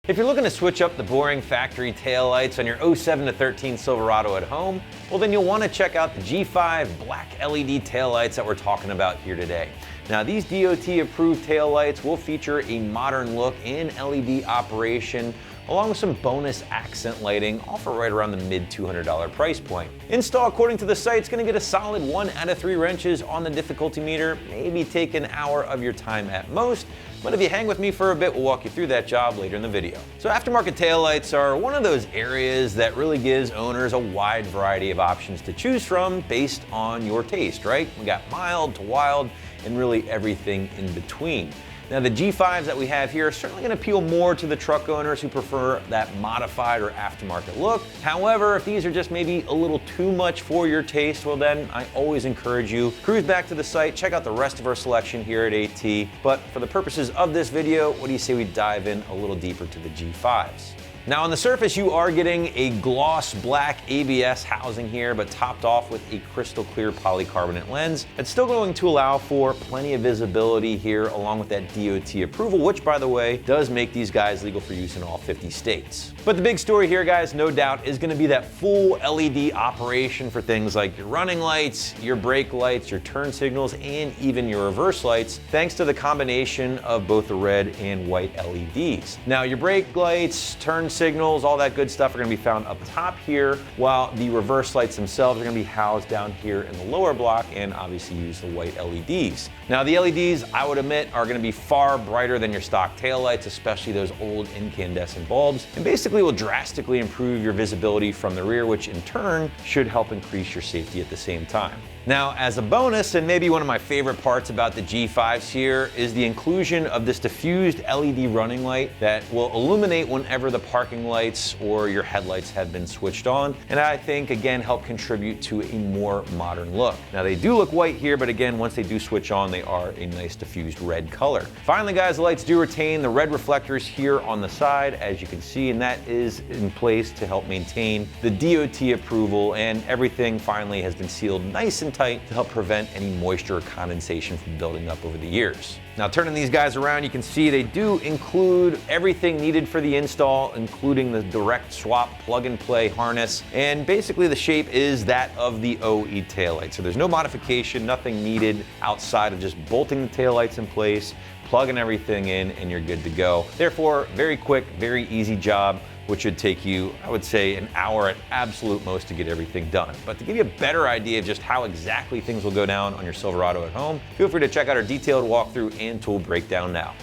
If you're looking to switch up the boring factory taillights on your 07 to 13 Silverado at home, well then you'll want to check out the G5 black LED taillights that we're talking about here today. Now these DOT approved taillights will feature a modern look and LED operation along with some bonus accent lighting, all for right around the mid $200 price point. Install, according to the site, is going to get a solid 1 out of 3 wrenches on the difficulty meter, maybe take an hour of your time at most, but if you hang with me for a bit, we'll walk you through that job later in the video. So aftermarket taillights are one of those areas that really gives owners a wide variety of options to choose from based on your taste, right? We got mild to wild and really everything in between. Now the G5s that we have here are certainly going to appeal more to the truck owners who prefer that modified or aftermarket look. However, if these are just maybe a little too much for your taste, well then I always encourage you, cruise back to the site, check out the rest of our selection here at AT. But for the purposes of this video, what do you say we dive in a little deeper to the G5s? Now on the surface, you are getting a gloss black ABS housing here, but topped off with a crystal clear polycarbonate lens. It's still going to allow for plenty of visibility here along with that DOT approval, which by the way, does make these guys legal for use in all 50 states. But the big story here, guys, no doubt is gonna be that full LED operation for things like your running lights, your brake lights, your turn signals, and even your reverse lights, thanks to the combination of both the red and white LEDs. Now your brake lights, turn signals, all that good stuff are going to be found up top here, while the reverse lights themselves are going to be housed down here in the lower block and obviously use the white LEDs. Now the LEDs, I would admit, are going to be far brighter than your stock taillights, especially those old incandescent bulbs, and basically will drastically improve your visibility from the rear, which in turn should help increase your safety at the same time. Now, as a bonus, and maybe one of my favorite parts about the G5s here, is the inclusion of this diffused LED running light that will illuminate whenever the parking lights or your headlights have been switched on, and I think, again, help contribute to a more modern look. Now, they do look white here, but again, once they do switch on, they are a nice diffused red color. Finally, guys, the lights do retain the red reflectors here on the side, as you can see, and that is in place to help maintain the DOT approval, and everything finally has been sealed nice and tight to help prevent any moisture or condensation from building up over the years. Now turning these guys around, you can see they do include everything needed for the install, including the direct swap plug and play harness, and basically the shape is that of the OE taillight. So there's no modification, nothing needed outside of just bolting the taillights in place, plugging everything in, and you're good to go. Therefore, very quick, very easy job, which should take you, I would say, an hour at absolute most to get everything done. But to give you a better idea of just how exactly things will go down on your Silverado at home, feel free to check out our detailed walkthrough and tool breakdown now.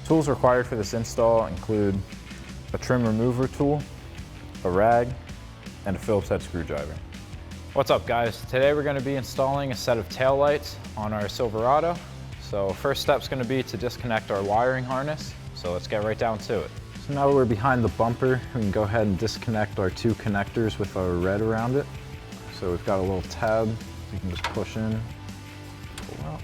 Tools required for this install include a trim remover tool, a rag, and a Phillips head screwdriver. What's up, guys? Today we're going to be installing a set of tail lights on our Silverado. So first step's going to be to disconnect our wiring harness. So let's get right down to it. So now we're behind the bumper, we can go ahead and disconnect our 2 connectors with our red around it. So we've got a little tab, you can just push in, pull out.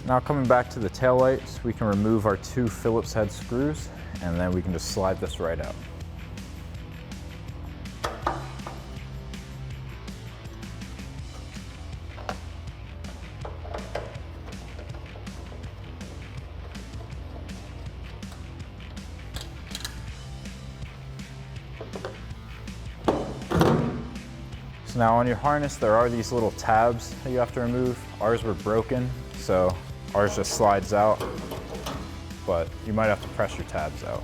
Now coming back to the tail lights, we can remove our 2 Phillips head screws, and then we can just slide this right out. So now on your harness, there are these little tabs that you have to remove. Ours were broken, so ours just slides out, but you might have to press your tabs out.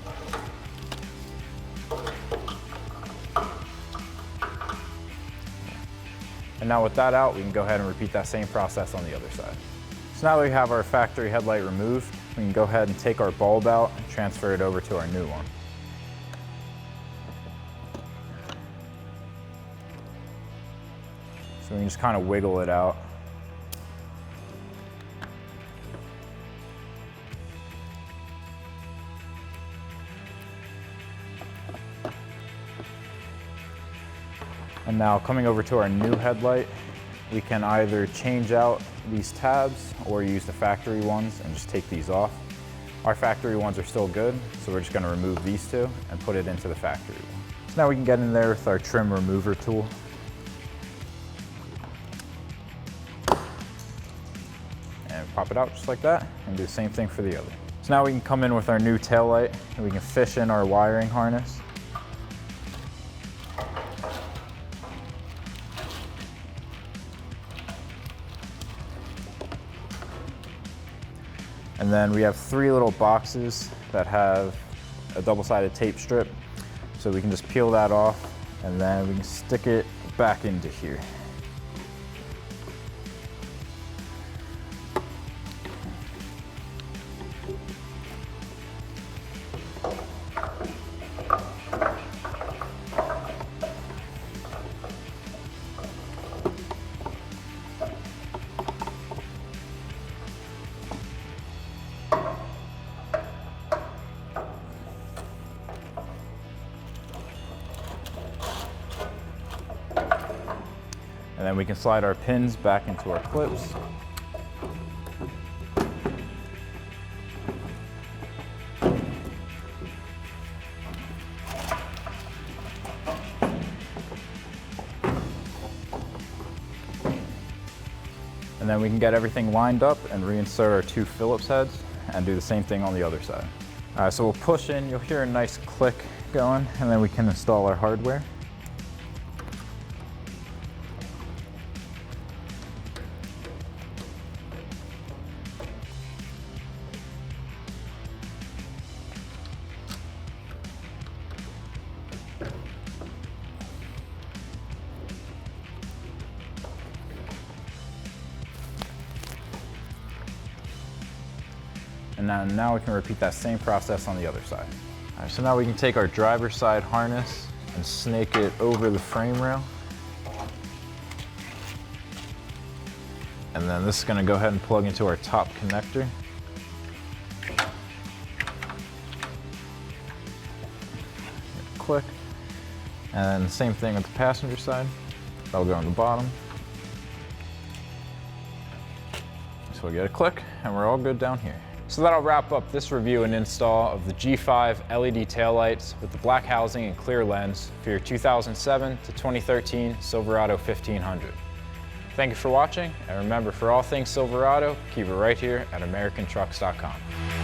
And now with that out, we can go ahead and repeat that same process on the other side. So now that we have our factory headlight removed, we can go ahead and take our bulb out and transfer it over to our new one. So we can just kind of wiggle it out. And now coming over to our new headlight, we can either change out these tabs or use the factory ones and just take these off. Our factory ones are still good, so we're just going to remove these 2 and put it into the factory one. So now we can get in there with our trim remover tool. And pop it out just like that, and do the same thing for the other. So now we can come in with our new taillight and we can fish in our wiring harness. And then we have 3 little boxes that have a double-sided tape strip. So we can just peel that off and then we can stick it back into here. And then we can slide our pins back into our clips. And then we can get everything lined up and reinsert our 2 Phillips heads and do the same thing on the other side. All right, so we'll push in, you'll hear a nice click going, and then we can install our hardware. And now we can repeat that same process on the other side. All right, so now we can take our driver's side harness and snake it over the frame rail. And then this is going to go ahead and plug into our top connector. Click. And the same thing with the passenger side. That'll go on the bottom. So we get a click and we're all good down here. So that'll wrap up this review and install of the G5 LED taillights with the black housing and clear lens for your 2007 to 2013 Silverado 1500. Thank you for watching, and remember, for all things Silverado, keep it right here at AmericanTrucks.com.